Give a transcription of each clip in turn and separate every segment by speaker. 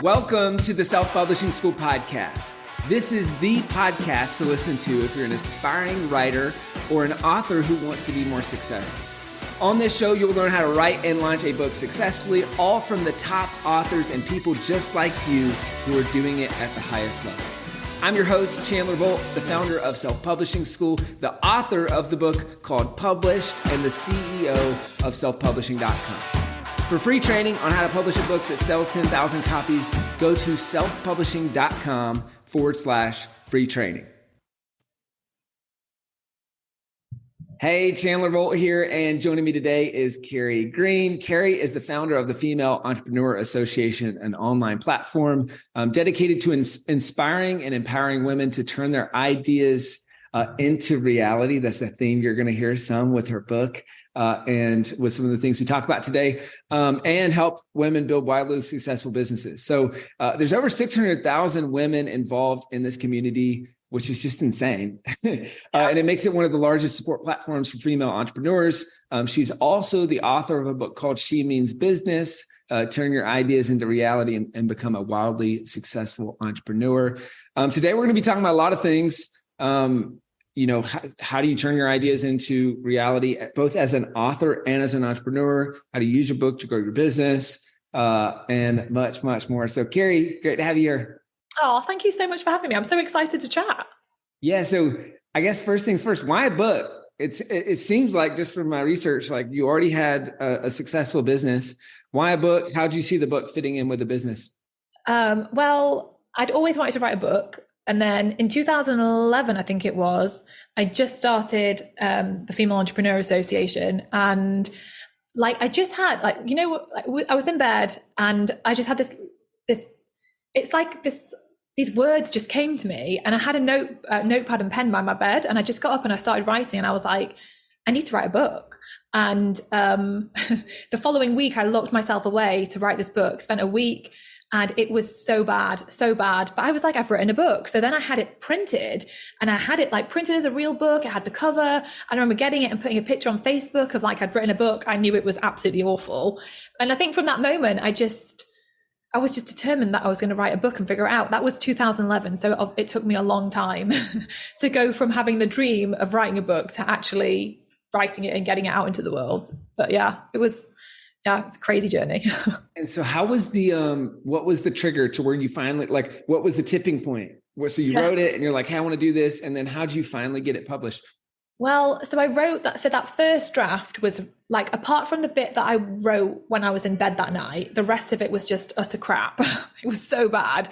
Speaker 1: Welcome to the Self-Publishing School podcast. This is the podcast to listen to if you're an aspiring writer or an author who wants to be more successful. On this show, you'll learn how to write and launch a book successfully, all from the top authors and people just like you who are doing it at the highest level. I'm your host, Chandler Bolt, the founder of Self-Publishing School, the author of the book called Published, and the CEO of selfpublishing.com. For free training on how to publish a book that sells 10,000 copies, go to selfpublishing.com/free training. Hey, Chandler Bolt here, and joining me today is Carrie Green. Carrie is the founder of the Female Entrepreneur Association, an online platform dedicated to inspiring and empowering women to turn their ideas into reality. That's a theme you're going to hear some with her book and with some of the things we talk about today, and help women build wildly successful businesses. So there's over 600,000 women involved in this community, which is just insane. And it makes it one of the largest support platforms for female entrepreneurs. She's also the author of a book called She Means Business, Turn Your Ideas into Reality and Become a Wildly Successful Entrepreneur. Today, we're going to be talking about a lot of things. How do you turn your ideas into reality, both as an author and as an entrepreneur? How to use your book to grow your business, and much, much more. So Carrie, great to have you here.
Speaker 2: Oh, thank you so much for having me. I'm so excited to chat.
Speaker 1: Yeah. So I guess first things first, why a book? It seems like, just from my research, like you already had a successful business. Why a book? How did you see the book fitting in with the business?
Speaker 2: Well, I'd always wanted to write a book. And then in 2011, I think it was, I just started the Female Entrepreneur Association. And I just had I was in bed and I just had these words just came to me, and I had a notepad and pen by my bed, and I just got up and I started writing, and I was like, I need to write a book. And the following week I locked myself away to write this book, spent a week, and it was so bad. But I was like, I've written a book. So then I had it printed, and I had it printed as a real book. It had the cover. I remember getting it and putting a picture on Facebook of I'd written a book. I knew it was absolutely awful. And I think from that moment, I was just determined that I was going to write a book and figure it out. That was 2011. So it took me a long time to go from having the dream of writing a book to actually writing it and getting it out into the world. But it was a crazy journey.
Speaker 1: And so how was what was the trigger to where you finally, what was the tipping point? So you wrote it and you're like, hey, I want to do this. And then how'd you finally get it published?
Speaker 2: Well, so I wrote that. So that first draft was apart from the bit that I wrote when I was in bed that night, the rest of it was just utter crap. It was so bad.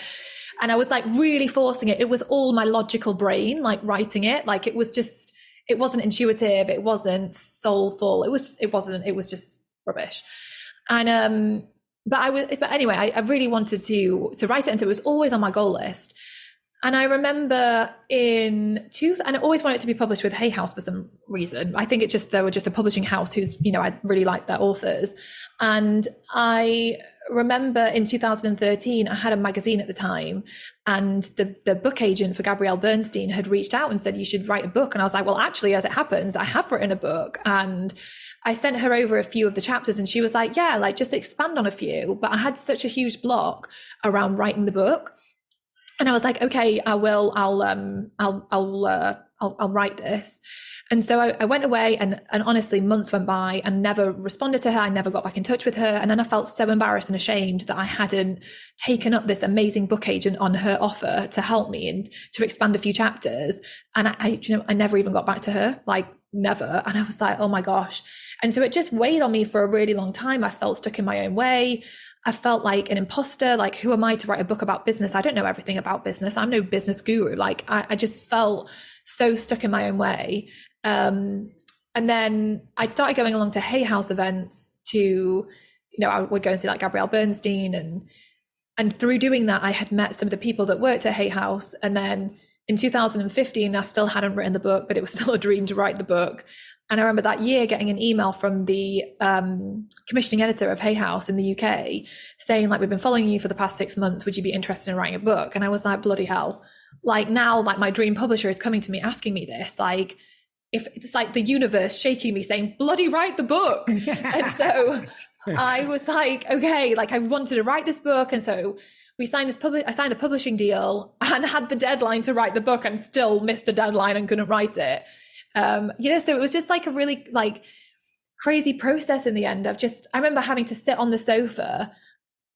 Speaker 2: And I was really forcing it. It was all my logical brain, writing it. It wasn't intuitive. It wasn't soulful. It was just rubbish. And, but anyway, I really wanted to write it. And so it was always on my goal list. And I remember and I always wanted it to be published with Hay House for some reason. I think they were just a publishing house who's, I really liked their authors. And I remember in 2013, I had a magazine at the time, and the book agent for Gabrielle Bernstein had reached out and said, you should write a book. And I was like, well, actually, as it happens, I have written a book. And I sent her over a few of the chapters, and she was like, yeah, just expand on a few. But I had such a huge block around writing the book. And I was like, okay, I will, I'll write this. And so I went away, and honestly, months went by and never responded to her. I never got back in touch with her. And then I felt so embarrassed and ashamed that I hadn't taken up this amazing book agent on her offer to help me and to expand a few chapters. And I never even got back to her, never. And I was like, oh my gosh. And so it just weighed on me for a really long time. I felt stuck in my own way. I felt like an imposter. Who am I to write a book about business? I don't know everything about business. I'm no business guru. I just felt so stuck in my own way. And then I started going along to Hay House events to, I would go and see Gabrielle Bernstein. And through doing that, I had met some of the people that worked at Hay House. And then in 2015, I still hadn't written the book, but it was still a dream to write the book. And I remember that year getting an email from the commissioning editor of Hay House in the UK saying, we've been following you for the past 6 months. Would you be interested in writing a book? And I was like, bloody hell. Now, my dream publisher is coming to me asking me this. If it's the universe shaking me saying, bloody write the book. And so I was like, okay, I wanted to write this book. And so I signed the publishing deal and had the deadline to write the book and still missed the deadline and couldn't write it. So it was just like a really like crazy process in the end of I remember having to sit on the sofa.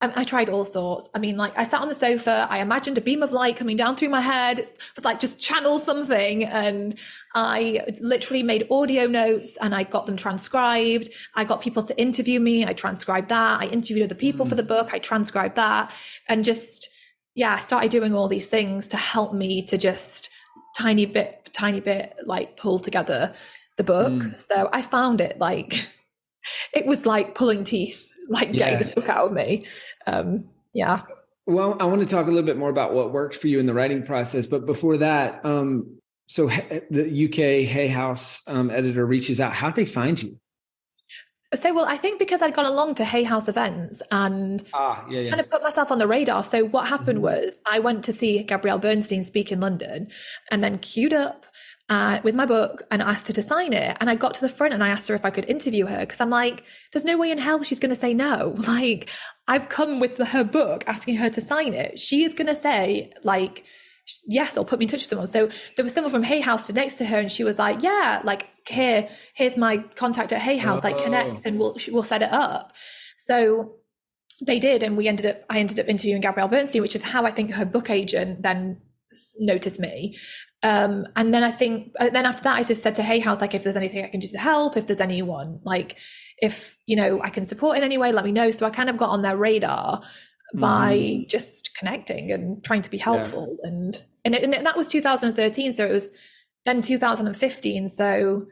Speaker 2: I tried all sorts. I mean, like I sat on the sofa, I imagined a beam of light coming down through my head. It was like, just channel something. And I literally made audio notes and I got them transcribed. I got people to interview me. I transcribed that. I interviewed other people for the book. I transcribed that. And I started doing all these things to help me to just tiny bit, like pull together the book. So I found it like, it was like pulling teeth, like getting this book out of me.
Speaker 1: Well, I want to talk a little bit more about what worked for you in the writing process. But before that, so the UK Hay House editor reaches out. How'd they find you?
Speaker 2: So, well, I think because I'd gone along to Hay House events and kind of put myself on the radar. So what happened was I went to see Gabrielle Bernstein speak in London and then queued up with my book and asked her to sign it. And I got to the front and I asked her if I could interview her because I'm like, there's no way in hell she's going to say no. Like, I've come with her book asking her to sign it. She is going to say like, yes, or put me in touch with someone. So there was someone from Hay House next to her and she was like, yeah, like here's my contact at Hay House, like connect and we'll set it up. So they did. And I ended up interviewing Gabrielle Bernstein, which is how I think her book agent then noticed me. And then then after that, I just said to Hay House, like, if there's anything I can do to help, if there's anyone, like, if, I can support in any way, let me know. So I kind of got on their radar by just connecting and trying to be helpful. And that was 2013. So it was then 2015. So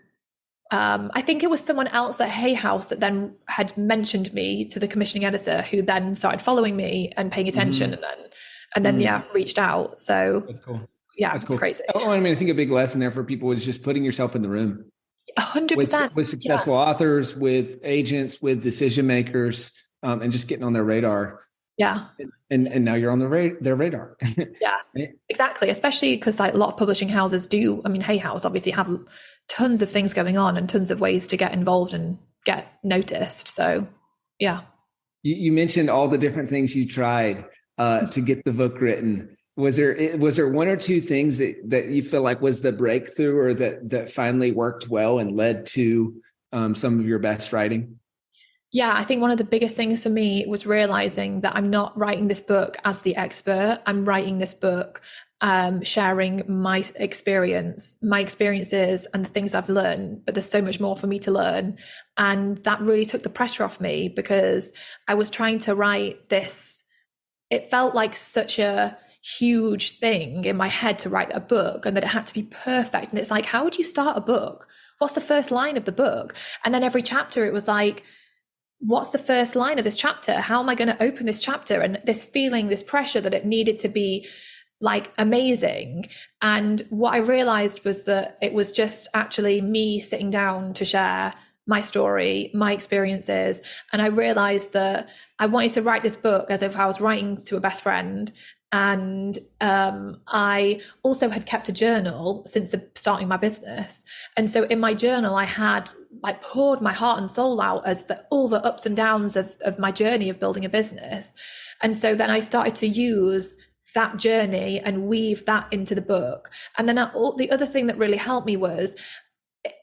Speaker 2: I think it was someone else at Hay House that then had mentioned me to the commissioning editor, who then started following me and paying attention and then reached out. So
Speaker 1: that's cool.
Speaker 2: Yeah,
Speaker 1: that's cool.
Speaker 2: Crazy.
Speaker 1: I mean, I think a big lesson there for people is just putting yourself in the room.
Speaker 2: 100%.
Speaker 1: With successful authors, with agents, with decision makers, and just getting on their radar.
Speaker 2: Yeah.
Speaker 1: And now you're on their radar.
Speaker 2: Yeah, exactly. Especially because like a lot of publishing houses do. I mean, Hay House obviously have tons of things going on and tons of ways to get involved and get noticed. So, yeah.
Speaker 1: You mentioned all the different things you tried to get the book written. Was there one or two things that you feel like was the breakthrough or that finally worked well and led to some of your best writing?
Speaker 2: Yeah, I think one of the biggest things for me was realizing that I'm not writing this book as the expert. I'm writing this book sharing my experiences and the things I've learned, but there's so much more for me to learn. And that really took the pressure off me because I was trying to write this. It felt like such a huge thing in my head to write a book and that it had to be perfect. And it's like, how would you start a book? What's the first line of the book? And then every chapter, it was like, what's the first line of this chapter? How am I going to open this chapter? And this feeling, this pressure that it needed to be like amazing. And what I realized was that it was just actually me sitting down to share my story, my experiences. And I realized that I wanted to write this book as if I was writing to a best friend. And I also had kept a journal since starting my business. And so in my journal, I had like poured my heart and soul out as all the ups and downs of my journey of building a business. And so then I started to use that journey and weave that into the book. And then the other thing that really helped me was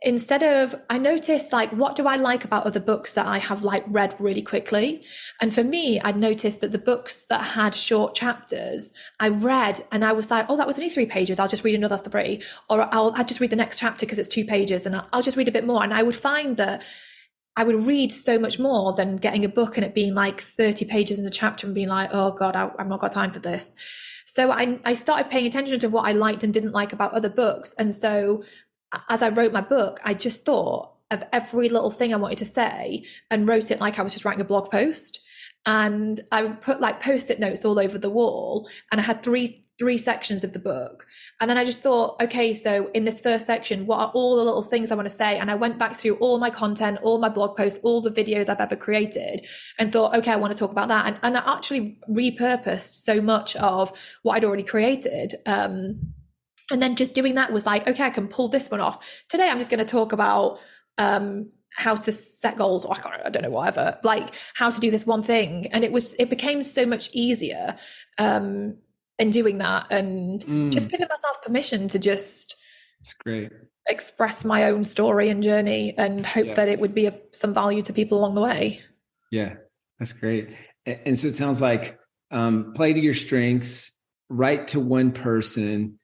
Speaker 2: I noticed like, what do I like about other books that I have like read really quickly? And for me, I'd noticed that the books that had short chapters, I read and I was like, oh, that was only 3 pages. I'll just read another 3, or I'll just read the next chapter because it's 2 pages and I'll just read a bit more. And I would find that I would read so much more than getting a book and it being like 30 pages in a chapter and being like, oh God, I've not got time for this. So I started paying attention to what I liked and didn't like about other books. And so as I wrote my book, I just thought of every little thing I wanted to say and wrote it like I was just writing a blog post. And I put like Post-it notes all over the wall. And I had three sections of the book. And then I just thought, okay, so in this first section, what are all the little things I want to say? And I went back through all my content, all my blog posts, all the videos I've ever created and thought, okay, I want to talk about that. And I actually repurposed so much of what I'd already created. And then just doing that was like, okay, I can pull this one off. Today, I'm just going to talk about how to set goals, or I don't know, whatever, like how to do this one thing. And it became so much easier in doing that, and just giving myself permission to just
Speaker 1: it's great.
Speaker 2: express my own story and journey, and hope that it would be of some value to people along the way.
Speaker 1: Yeah, that's great. And so it sounds like play to your strengths, write to one person,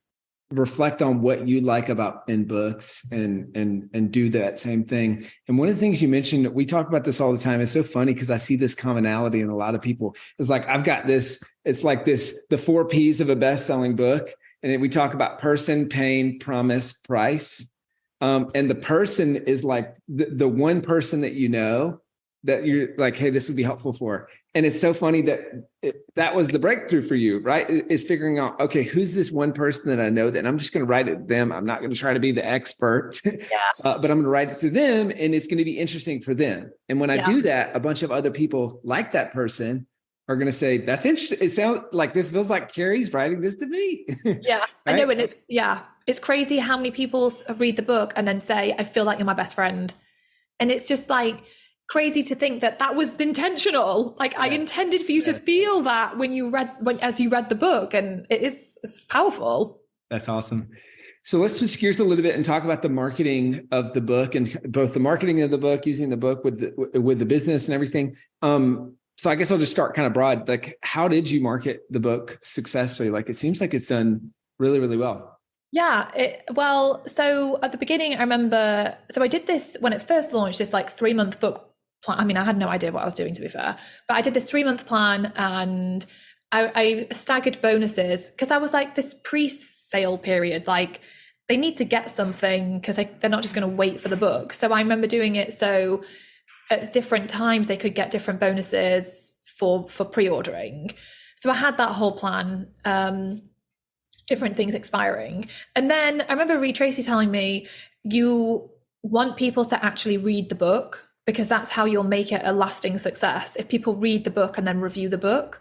Speaker 1: reflect on what you like about in books, and do that same thing. And one of the things you mentioned, we talk about this all the time. It's so funny because I see this commonality in a lot of people. It's like, I've got this, it's like this, the 4 P's of a best-selling book. And then we talk about person, pain, promise, price. And the person is like the one person that you know that you're like, hey, this would be helpful for. And it's so funny that that was the breakthrough for you, right? Is figuring out, okay, who's this one person that I know that I'm just going to write it to them. I'm not going to try to be the expert, but I'm going to write it to them, and it's going to be interesting for them. And when I do that, a bunch of other people like that person are going to say, that's interesting. It sounds like this feels like Carrie's writing this to me.
Speaker 2: Yeah, right? I know. And it's crazy how many people read the book and then say, I feel like you're my best friend. And it's just like, crazy to think that was intentional. Like, I intended for you to feel that as you read the book, and it's powerful. That's
Speaker 1: awesome. So let's switch gears a little bit and talk about the marketing of the book, and both the marketing of the book, using the book with the business and everything. So I guess I'll just start kind of broad. Like, how did you market the book successfully? Like, it seems like it's done really, really well.
Speaker 2: Yeah. So at the beginning, I remember, I did this when it first launched, this like 3-month book plan. I mean, I had no idea what I was doing, to be fair, but I did this 3-month plan, and I staggered bonuses, because I was like, this pre-sale period, like they need to get something, because they're not just going to wait for the book. So I remember doing it so at different times they could get different bonuses for pre-ordering. So I had that whole plan, different things expiring. And then I remember Ree Tracy telling me, you want people to actually read the book, because that's how you'll make it a lasting success, if people read the book and then review the book.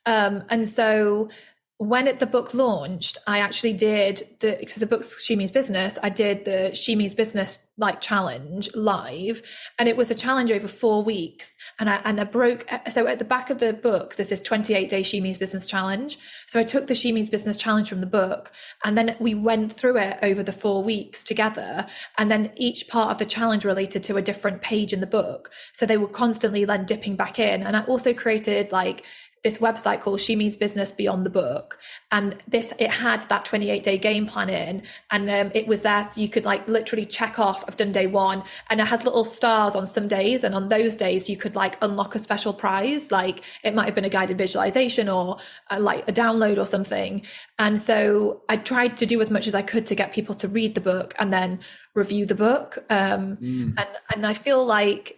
Speaker 2: And so when the book launched, I actually did because the book's She Means Business, I did the She Means Business like challenge live, and it was a challenge over 4 weeks. And I broke, so at the back of the book, there's this 28-day She Means Business challenge. So I took the She Means Business challenge from the book, and then we went through it over the 4 weeks together. And then each part of the challenge related to a different page in the book. So they were constantly then dipping back in. And I also created like this website called She Means Business Beyond the Book. And it had that 28-day game plan in, and it was there. So you could like literally check off, I've done day 1, and I had little stars on some days. And on those days you could like unlock a special prize. Like it might've been a guided visualization or like a download or something. And so I tried to do as much as I could to get people to read the book and then review the book. And I feel like,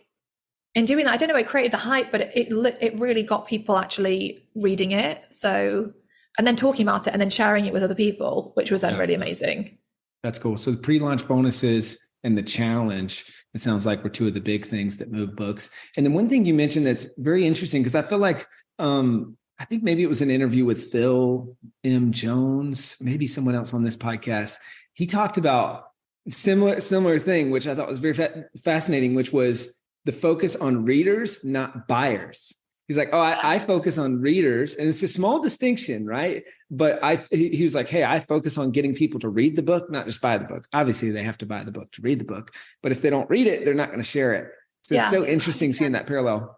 Speaker 2: in doing that, I don't know, it created the hype, but it really got people actually reading it. So, and then talking about it and then sharing it with other people, which was then really amazing.
Speaker 1: That's cool. So the pre-launch bonuses and the challenge, it sounds like, were 2 of the big things that move books. And then one thing you mentioned that's very interesting, because I feel like, I think maybe it was an interview with Phil M. Jones, maybe someone else on this podcast. He talked about similar thing, which I thought was very fascinating, which was the focus on readers, not buyers. He's like, I focus on readers, and it's a small distinction, right? But he was like, hey, I focus on getting people to read the book, not just buy the book. Obviously, they have to buy the book to read the book, but if they don't read it, they're not going to share it. So it's so interesting seeing that parallel.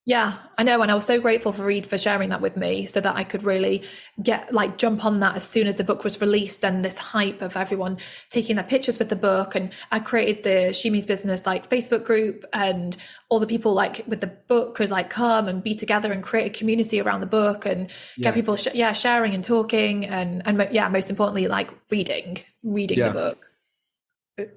Speaker 2: Yeah, I know. And I was so grateful for Reed for sharing that with me, so that I could really jump on that as soon as the book was released, and this hype of everyone taking their pictures with the book. And I created the She Means Business Facebook group, and all the people with the book could come and be together and create a community around the book, and get people sharing and talking, and most importantly, reading the book.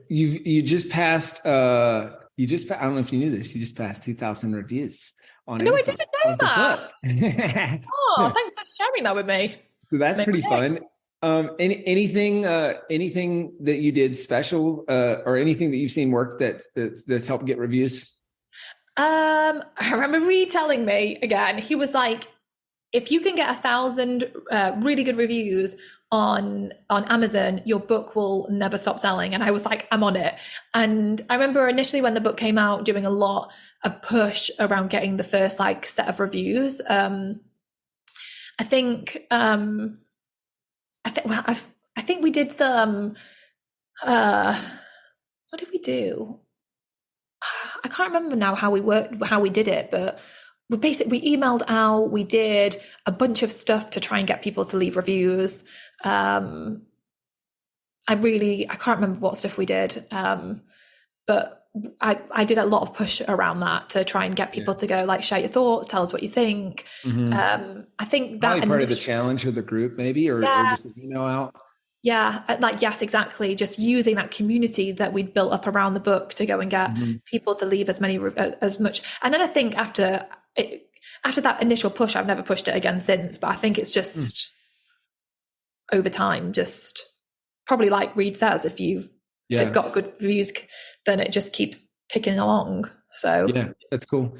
Speaker 1: You just passed I don't know if you knew this, you just passed 2,000 reviews.
Speaker 2: No, I didn't know that. Thanks for sharing that with me.
Speaker 1: So that's pretty fun. Anything that you did special, or anything that you've seen work that's helped get reviews?
Speaker 2: I remember Reed telling me again, he was like, if you can get 1,000 really good reviews on Amazon, your book will never stop selling. And I was like, I'm on it. And I remember initially when the book came out, doing a lot of push around getting the first like set of reviews. I think we did some. What did we do? I can't remember now how we did it, but we emailed out, we did a bunch of stuff to try and get people to leave reviews. I can't remember what stuff we did. But I did a lot of push around that to try and get people to go like, share your thoughts, tell us what you think. I think that
Speaker 1: part of the challenge of the group maybe, or just an email out.
Speaker 2: Yeah, like, yes, exactly. Just using that community that we'd built up around the book to go and get people to leave as much. And then I think after that initial push, I've never pushed it again since, but I think it's just over time, just probably like Reed says, if it's got good reviews, then it just keeps ticking along. So
Speaker 1: yeah, that's cool.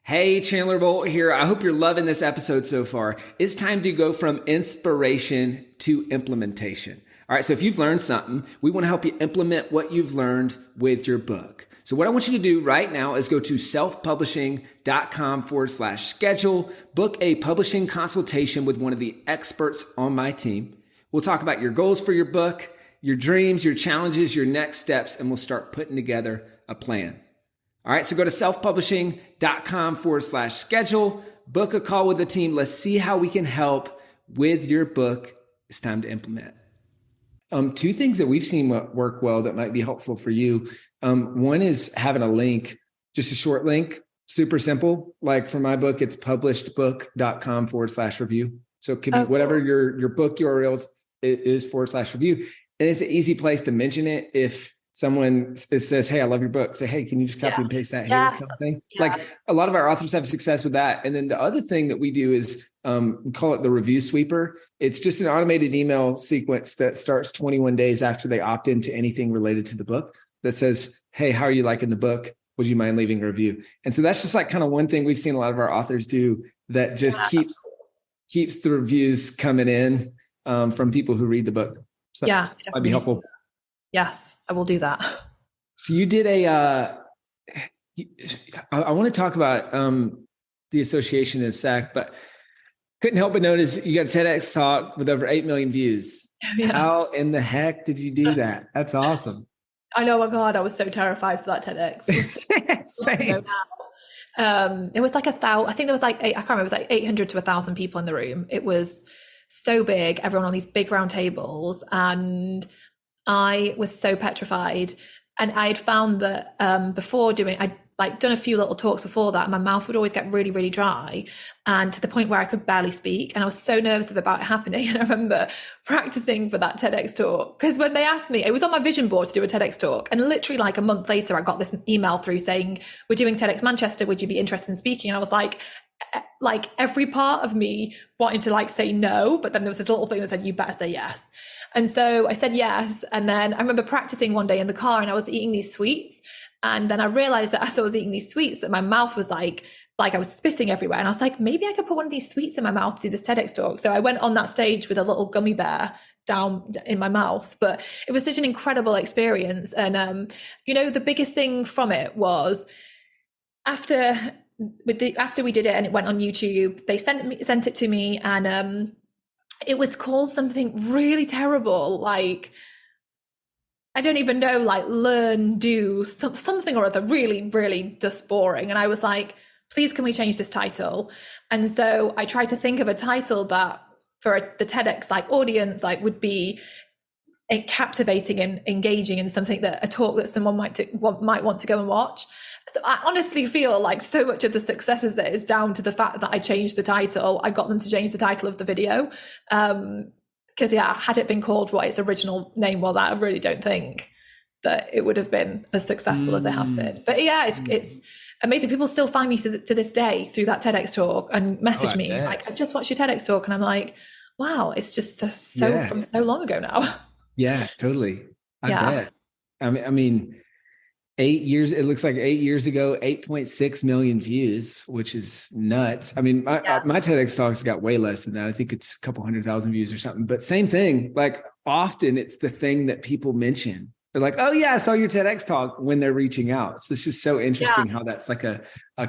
Speaker 1: Hey, Chandler Bolt here. I hope you're loving this episode so far. It's time to go from inspiration to implementation. All right. So if you've learned something, we want to help you implement what you've learned with your book. So what I want you to do right now is go to selfpublishing.com/schedule, book a publishing consultation with one of the experts on my team. We'll talk about your goals for your book, your dreams, your challenges, your next steps, and we'll start putting together a plan. All right, so go to selfpublishing.com/schedule, book a call with the team. Let's see how we can help with your book. It's time to implement. Two things that we've seen work well that might be helpful for you. One is having a link, just a short link, super simple. Like for my book, it's publishedbook.com/review. So it could be whatever your book URL is /review. And it's an easy place to mention it. If someone says, hey, I love your book, say, hey, can you just copy and paste that here? Something like a lot of our authors have success with that. And then the other thing that we do is we call it the review sweeper. It's just an automated email sequence that starts 21 days after they opt into anything related to the book that says, hey, how are you liking the book? Would you mind leaving a review? And so that's just like kind of one thing we've seen a lot of our authors do that just keeps the reviews coming in from people who read the book. So might be helpful.
Speaker 2: Yes, I will do that.
Speaker 1: So you did I want to talk about the association in a sec, but couldn't help but notice you got a TEDx talk with over 8 million views. Yeah. How in the heck did you do that? That's awesome.
Speaker 2: I know, my God, I was so terrified for that TEDx. It was like 1,000, I think there was like, I can't remember, it was like 800 to 1,000 people in the room. It was so big, everyone on these big round tables. And I was so petrified. And I'd found that before I'd like done a few little talks before that, my mouth would always get really, really dry, and to the point where I could barely speak. And I was so nervous about it happening. And I remember practicing for that TEDx talk, because when they asked me, it was on my vision board to do a TEDx talk. And literally like a month later, I got this email through saying, we're doing TEDx Manchester. Would you be interested in speaking? And I was like every part of me wanting to like say no, but then there was this little thing that said, you better say yes. And so I said yes. And then I remember practicing one day in the car, and I was eating these sweets. And then I realized that as I was eating these sweets, that my mouth was like I was spitting everywhere. And I was like, maybe I could put one of these sweets in my mouth to do this TEDx talk. So I went on that stage with a little gummy bear down in my mouth. But it was such an incredible experience. And, the biggest thing from it was after we did it and it went on YouTube, they sent it to me, and it was called something really terrible, like I don't even know, like learn, do something or other, really, really just boring. And I was like, please, can we change this title? And so I tried to think of a title that for the TEDx like audience like would be captivating and engaging, and something that a talk that someone might want to go and watch. So I honestly feel like so much of the successes there is down to the fact that I changed the title. I got them to change the title of the video. Because had it been called what its original name was, I really don't think that it would have been as successful as it has been. But it's amazing. People still find me to this day through that TEDx talk and message me like, I just watched your TEDx talk, and I'm like, wow, it's just from so long ago now.
Speaker 1: Yeah, totally. I bet. I mean, 8 years, it looks like 8 years ago, 8.6 million views, which is nuts. I mean, my TEDx talks got way less than that. I think it's a couple 100,000 views or something, but same thing. Like often it's the thing that people mention. They're like, oh yeah, I saw your TEDx talk when they're reaching out. So it's just so interesting how that's like a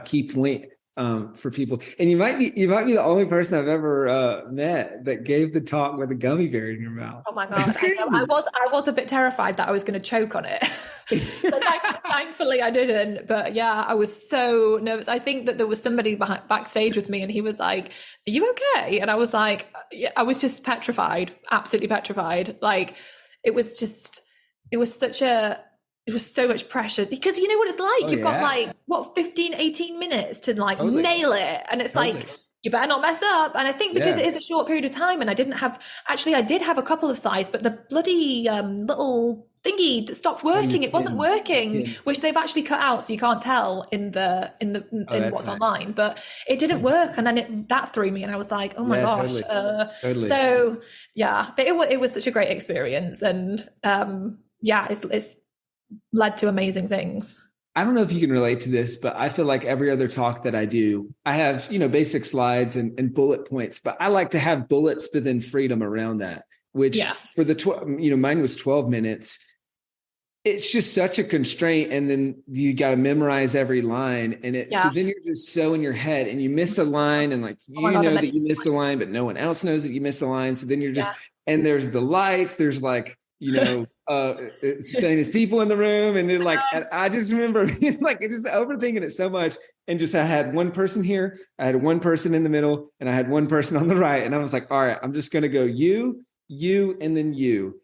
Speaker 1: key point for people. And you might be the only person I've ever met that gave the talk with a gummy bear in your mouth.
Speaker 2: Oh my God. I was a bit terrified that I was going to choke on it. But thankfully I didn't. But yeah, I was so nervous. I think that there was somebody backstage with me and he was like, are you okay? And I was like, yeah, I was just petrified, absolutely petrified. Like it was so much pressure because you know what it's like. You've got like 15, 18 minutes to like nail it. And it's like, you better not mess up. And I think because it is a short period of time and I did have a couple of slides, but the bloody little thingy stopped working. It wasn't working, which they've actually cut out. So you can't tell in what's online, but it didn't work. And then that threw me and I was like, oh my gosh. Totally. So yeah, but it was such a great experience. And it's led to amazing things.
Speaker 1: I don't know if you can relate to this, but I feel like every other talk that I do, I have, basic slides and bullet points, but I like to have bullets, but then freedom around that, which for the, mine was 12 minutes. It's just such a constraint. And then you got to memorize every line so then you're just so in your head and you miss a line and like, that you miss a line, but no one else knows that you miss a line. So then you're just, and there's the lights, there's like, famous people in the room. And then and I just remember like just overthinking it so much. And just, I had one person here, I had one person in the middle and I had one person on the right. And I was like, all right, I'm just going to go you, and then you,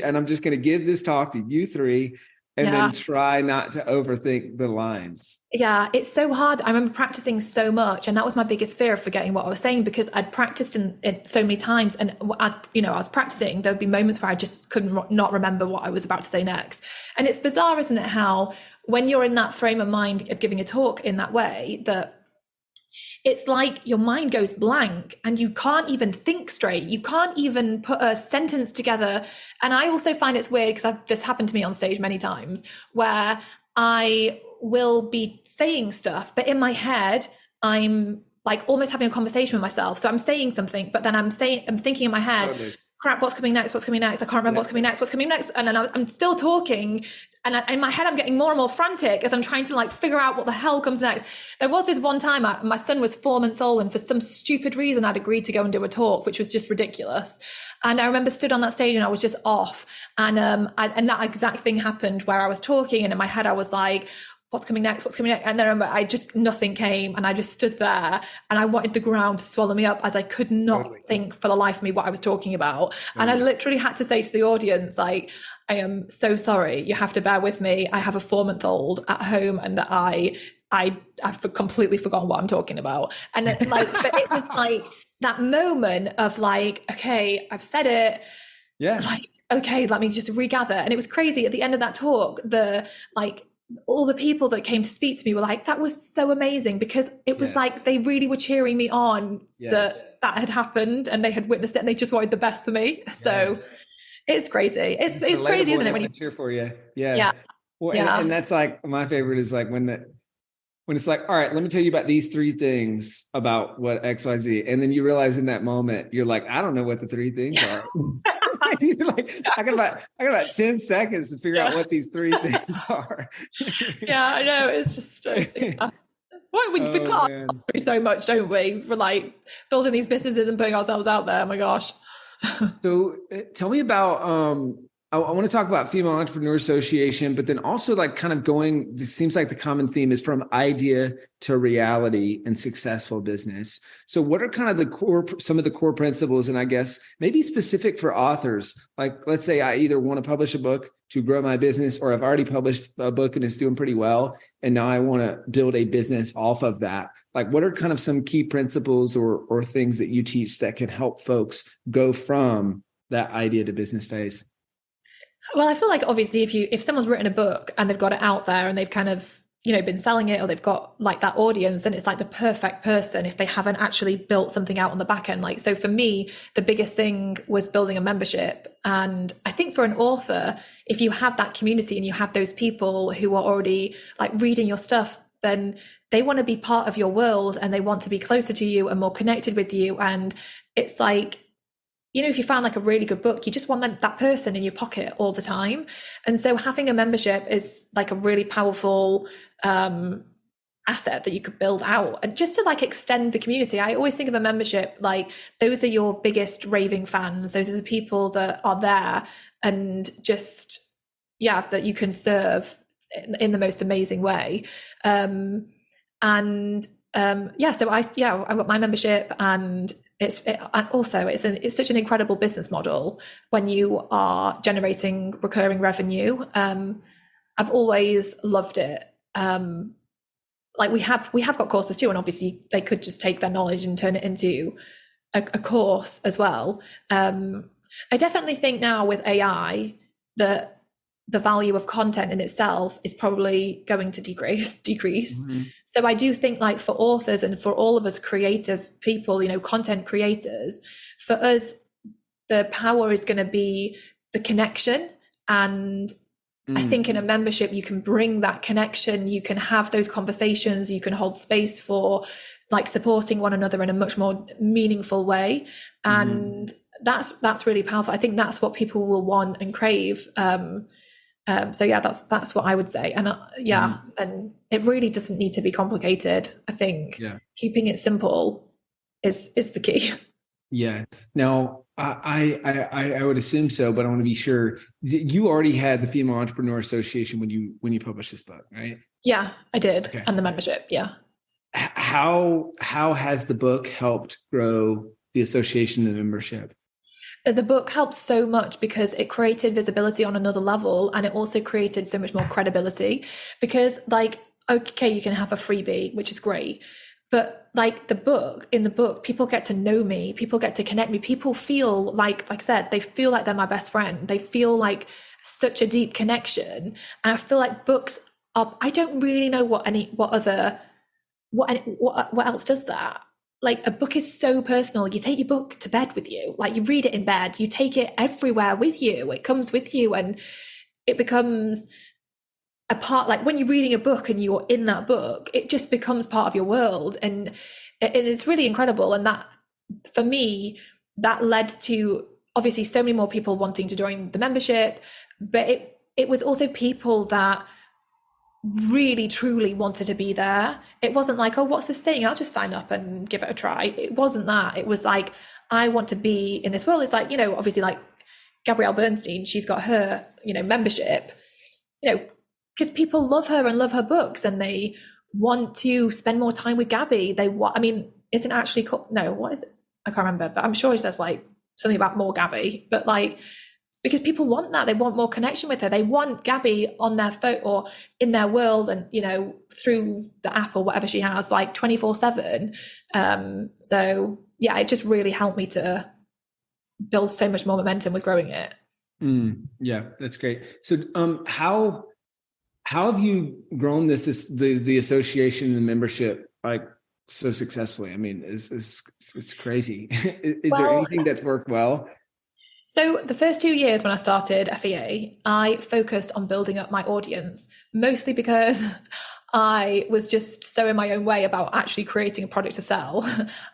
Speaker 1: and I'm just going to give this talk to you three and then try not to overthink the lines.
Speaker 2: Yeah, it's so hard. I remember practicing so much and that was my biggest fear of forgetting what I was saying because I'd practiced it so many times. And as I was practicing, there'd be moments where I just couldn't not remember what I was about to say next. And it's bizarre, isn't it, how when you're in that frame of mind of giving a talk in that way, that it's like your mind goes blank and you can't even think straight. You can't even put a sentence together. And I also find it's weird because this happened to me on stage many times where I will be saying stuff, but in my head, I'm like almost having a conversation with myself. So I'm saying something, but then I'm thinking in my head, crap, what's coming next? I can't remember what's coming next. And then I'm still talking. And in my head, I'm getting more and more frantic as I'm trying to like figure out what the hell comes next. There was this one time my son was 4 months old and for some stupid reason, I'd agreed to go and do a talk, which was just ridiculous. And I remember stood on that stage and I was just off. And that exact thing happened where I was talking and in my head, I was like, what's coming next? And then nothing came and I just stood there and I wanted the ground to swallow me up as I could not think for the life of me what I was talking about. And I literally had to say to the audience, like, I am so sorry. You have to bear with me. I have a 4-month-old at home and I've completely forgotten what I'm talking about. And but it was like that moment of like, okay, I've said it. Yeah. Like, okay, let me just regather. And it was crazy. At the end of that talk, all the people that came to speak to me were like, that was so amazing because it was like they really were cheering me on that had happened and they had witnessed it and they just wanted the best for me. So it's crazy. It's crazy, isn't it? When you
Speaker 1: cheer for you. Yeah. Well, and that's like my favorite is like when it's like, all right, let me tell you about these 3 things about what XYZ. And then you realize in that moment, you're like, I don't know what the 3 things are. You're like, I got about 10 seconds to figure out what these 3 things are.
Speaker 2: Yeah, I know. It's just, we can't do so much, don't we? For like building these businesses and putting ourselves out there. Oh my gosh.
Speaker 1: So tell me about, I want to talk about Female Entrepreneur Association, but then also like kind of it seems like the common theme is from idea to reality and successful business. So what are kind of some of the core principles? And I guess maybe specific for authors, like let's say I either want to publish a book to grow my business, or I've already published a book and it's doing pretty well. And now I want to build a business off of that. Like what are kind of some key principles or things that you teach that can help folks go from that idea to business phase?
Speaker 2: Well, I feel like obviously if someone's written a book and they've got it out there and they've kind of, been selling it, or they've got like that audience, and it's like the perfect person if they haven't actually built something out on the back end. Like, so for me, the biggest thing was building a membership. And I think for an author, if you have that community and you have those people who are already like reading your stuff, then they want to be part of your world and they want to be closer to you and more connected with you. And it's like, if you found like a really good book, you just want that person in your pocket all the time. And so having a membership is like a really powerful asset that you could build out, and just to like extend the community. I always think of a membership like those are your biggest raving fans. Those are the people that are there and just, that you can serve in the most amazing way. So I got my membership, and it's such an incredible business model when you are generating recurring revenue. I've always loved it. Like we have got courses too, and obviously they could just take their knowledge and turn it into a course as well. I definitely think now with AI that the value of content in itself is probably going to decrease. Mm-hmm. So I do think like for authors and for all of us creative people, content creators, for us, the power is going to be the connection. And I think in a membership, you can bring that connection, you can have those conversations, you can hold space for like supporting one another in a much more meaningful way. And that's really powerful. I think that's what people will want and crave. That's what I would say. And and it really doesn't need to be complicated. I think keeping it simple is the key.
Speaker 1: Yeah. Now, I would assume so, but I want to be sure. You already had the Female Entrepreneur Association when you published this book, right?
Speaker 2: Yeah, I did. Okay. And the membership. Yeah.
Speaker 1: How has the book helped grow the association and membership?
Speaker 2: The book helped so much because it created visibility on another level, and it also created so much more credibility, because like, okay, you can have a freebie, which is great, but like in the book, people get to know me, people get to connect me, people feel like I said, they feel like they're my best friend. They feel like such a deep connection. And I feel like books are, I don't really know what else does that. Like a book is so personal. You take your book to bed with you. Like you read it in bed, you take it everywhere with you. It comes with you, and it becomes a part, like when you're reading a book and you're in that book, it just becomes part of your world. And it is really incredible. And that, for me, that led to obviously so many more people wanting to join the membership, but it was also people that really truly wanted to be there. It wasn't like, oh, what's this thing? I'll just sign up and give it a try. It wasn't that. It was like, I want to be in this world. It's like, obviously like Gabrielle Bernstein, she's got her, membership, because people love her and love her books, and they want to spend more time with Gabby. Isn't actually called, no, what is it? I can't remember, but I'm sure it says like something about more Gabby, but like, because people want that. They want more connection with her. They want Gabby on their phone or in their world, and, through the app or whatever she has, like 24/7. So yeah, it just really helped me to build so much more momentum with growing it.
Speaker 1: Yeah, that's great. So how have you grown the association and membership like so successfully? I mean, it's crazy. Is there anything that's worked well?
Speaker 2: So the first 2 years when I started FEA, I focused on building up my audience, mostly because I was just so in my own way about actually creating a product to sell.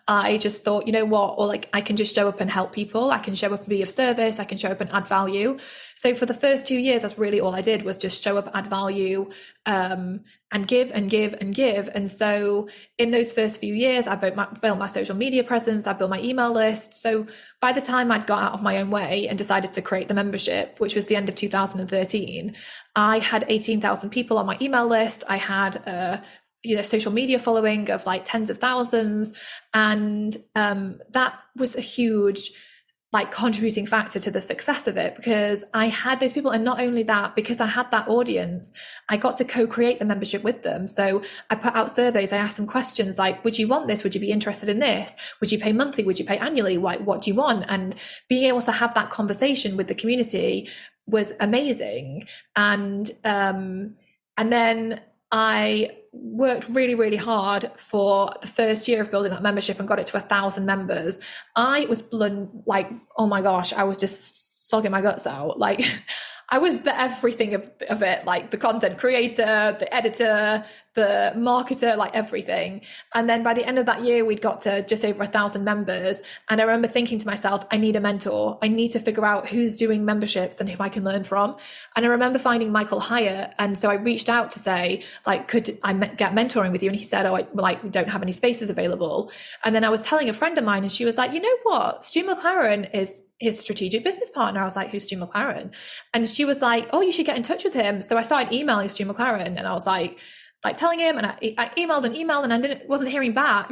Speaker 2: I just thought, you know what, or like I can just show up and help people. I can show up and be of service. I can show up and add value. So for the first 2 years, that's really all I did, was just show up, add value, and give and give and give. And so in those first few years, I built my social media presence. I built my email list. So by the time I'd got out of my own way and decided to create the membership, which was the end of 2013, I had 18,000 people on my email list. I had a social media following of like tens of thousands. And that was a huge contributing factor to the success of it, because I had those people. And not only that, because I had that audience, I got to co-create the membership with them. So I put out surveys. I asked them questions like, would you want this? Would you be interested in this? Would you pay monthly? Would you pay annually? What do you want? And being able to have that conversation with the community was amazing. And then I worked really, really hard for the first year of building that membership and got it to 1,000 members. I was like, oh my gosh, I was just sogging my guts out. Like, I was the everything of it, like the content creator, the editor, the marketer, like everything. And then by the end of that year, we'd got to just over 1,000 members. And I remember thinking to myself, I need a mentor. I need to figure out who's doing memberships and who I can learn from. And I remember finding Michael Hyatt. And so I reached out to say, like, could I get mentoring with you? And he said, oh, we don't have any spaces available. And then I was telling a friend of mine and she was like, you know what? Stu McLaren is his strategic business partner. I was like, who's Stu McLaren? And she was like, oh, you should get in touch with him. So I started emailing Stu McLaren and I was like telling him, and I emailed and I wasn't hearing back.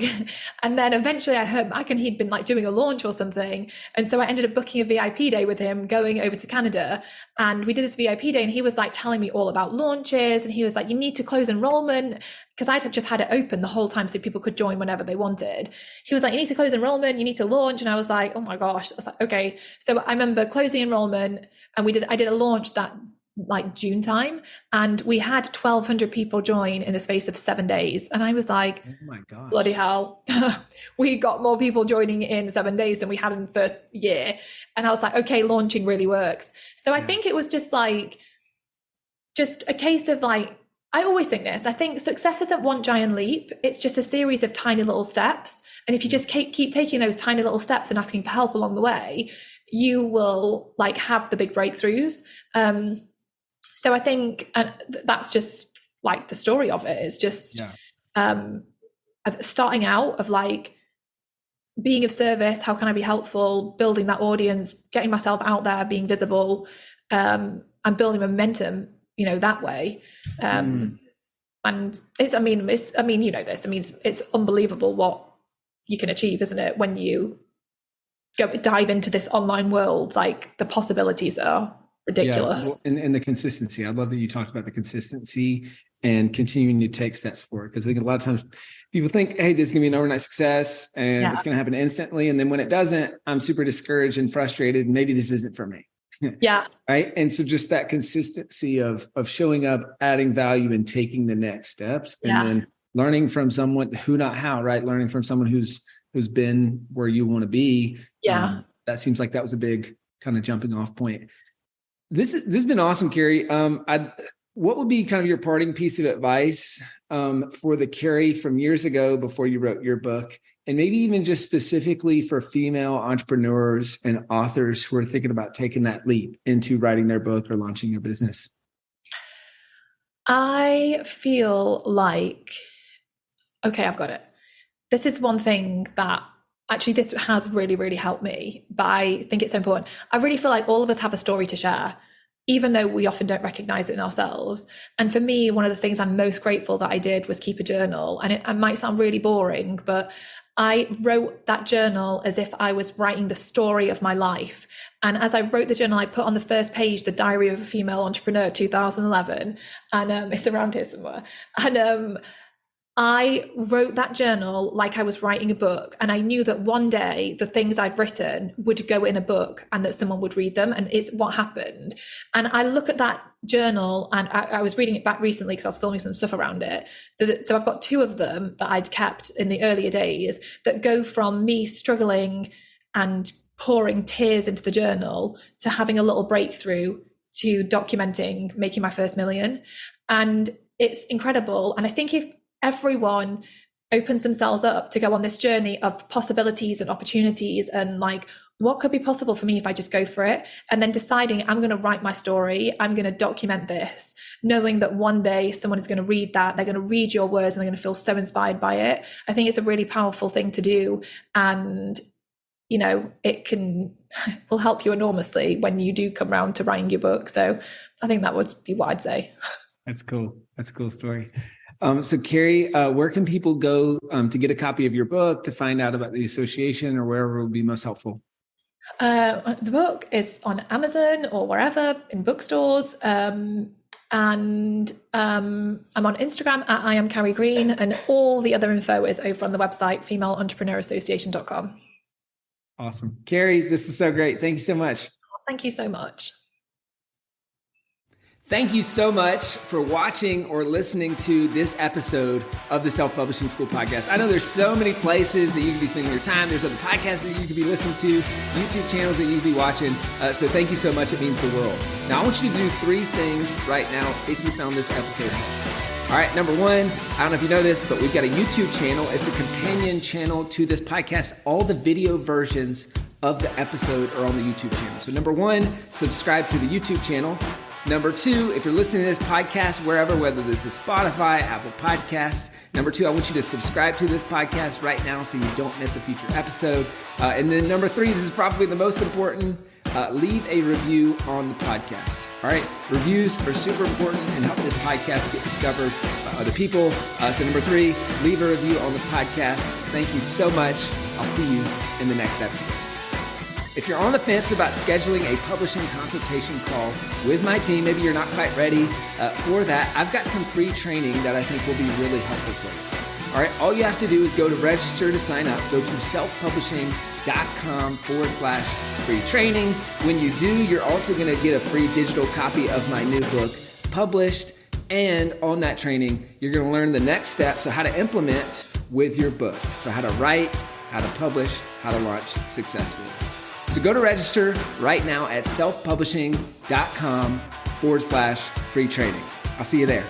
Speaker 2: And then eventually I heard back and he'd been like doing a launch or something. And so I ended up booking a VIP day with him, going over to Canada. And we did this VIP day and he was like telling me all about launches. And he was like, you need to close enrollment, because I just had it open the whole time so people could join whenever they wanted. He was like, you need to close enrollment, you need to launch. And I was like, oh my gosh. I was like, okay. So I remember closing enrollment and I did a launch that like June time, and we had 1,200 people join in the space of 7 days. And I was like, oh my gosh, bloody hell. We got more people joining in 7 days than we had in the first year. And I was like, okay, launching really works. So I think it was just a case of like, I always think this, I think success isn't one giant leap. It's just a series of tiny little steps. And if you just keep taking those tiny little steps and asking for help along the way, you will like have the big breakthroughs. So I think, and that's just like the story of it is just of starting out of like being of service. How can I be helpful? Building that audience, getting myself out there, being visible, and building momentum, that way. And it's, you know this, it's unbelievable what you can achieve, isn't it? When you dive into this online world, like the possibilities are ridiculous.
Speaker 1: Yeah. And the consistency. I love that you talked about the consistency and continuing to take steps forward. Because I think a lot of times people think, hey, this is going to be an overnight success and it's going to happen instantly. And then when it doesn't, I'm super discouraged and frustrated. Maybe this isn't for me.
Speaker 2: Yeah.
Speaker 1: Right. And so just that consistency of showing up, adding value and taking the next steps, and then learning from someone who, not how, right? Learning from someone who's been where you want to be. Yeah. That seems like that was a big kind of jumping off point. This has been awesome, Carrie. What would be kind of your parting piece of advice for the Carrie from years ago before you wrote your book, and maybe even just specifically for female entrepreneurs and authors who are thinking about taking that leap into writing their book or launching their business?
Speaker 2: I feel like, okay, I've got it. This is one thing that actually this has really, really helped me, but I think it's so important. I really feel like all of us have a story to share, even though we often don't recognize it in ourselves. And for me, one of the things I'm most grateful that I did was keep a journal. And it might sound really boring, but I wrote that journal as if I was writing the story of my life. And as I wrote the journal, I put on the first page, The Diary of a Female Entrepreneur, 2011. And it's around here somewhere. And I wrote that journal like I was writing a book, and I knew that one day the things I'd written would go in a book and that someone would read them, and it's what happened. And I look at that journal, and I was reading it back recently because I was filming some stuff around it. So I've got two of them that I'd kept in the earlier days that go from me struggling and pouring tears into the journal to having a little breakthrough to documenting making my first million. And it's incredible. And I think if everyone opens themselves up to go on this journey of possibilities and opportunities and like, what could be possible for me if I just go for it? And then deciding I'm going to write my story, I'm going to document this, knowing that one day someone is going to read that, they're going to read your words and they're going to feel so inspired by it. I think it's a really powerful thing to do. And, it will help you enormously when you do come around to writing your book. So I think that would be what I'd say.
Speaker 1: That's cool. That's a cool story. So Carrie, where can people go to get a copy of your book, to find out about the association, or wherever would be most helpful?
Speaker 2: The book is on Amazon or wherever, in bookstores. And I'm on Instagram at I am Carrie Green, and all the other info is over on the website, femaleentrepreneurassociation.com.
Speaker 1: Awesome. Carrie, this is so great. Thank you so much.
Speaker 2: Thank you so much.
Speaker 1: Thank you so much for watching or listening to this episode of the Self-Publishing School podcast. I know there's so many places that you can be spending your time. There's other podcasts that you could be listening to, YouTube channels that you could be watching. So thank you so much. It means the world. Now, I want you to do 3 things right now if you found this episode helpful. All right, number 1, I don't know if you know this, but we've got a YouTube channel. It's a companion channel to this podcast. All the video versions of the episode are on the YouTube channel. So number 1, subscribe to the YouTube channel. Number 2, if you're listening to this podcast wherever, whether this is Spotify, Apple Podcasts. Number 2, I want you to subscribe to this podcast right now so you don't miss a future episode. And then number 3, this is probably the most important, leave a review on the podcast. All right, reviews are super important and help this podcast get discovered by other people. So number 3, leave a review on the podcast. Thank you so much. I'll see you in the next episode. If you're on the fence about scheduling a publishing consultation call with my team, maybe you're not quite ready for that, I've got some free training that I think will be really helpful for you. All right, all you have to do is go to register to sign up. Go to selfpublishing.com/free training. When you do, you're also going to get a free digital copy of my new book, Published. And on that training, you're going to learn the next steps of how to implement with your book. So how to write, how to publish, how to launch successfully. So go to register right now at selfpublishing.com/free training. I'll see you there.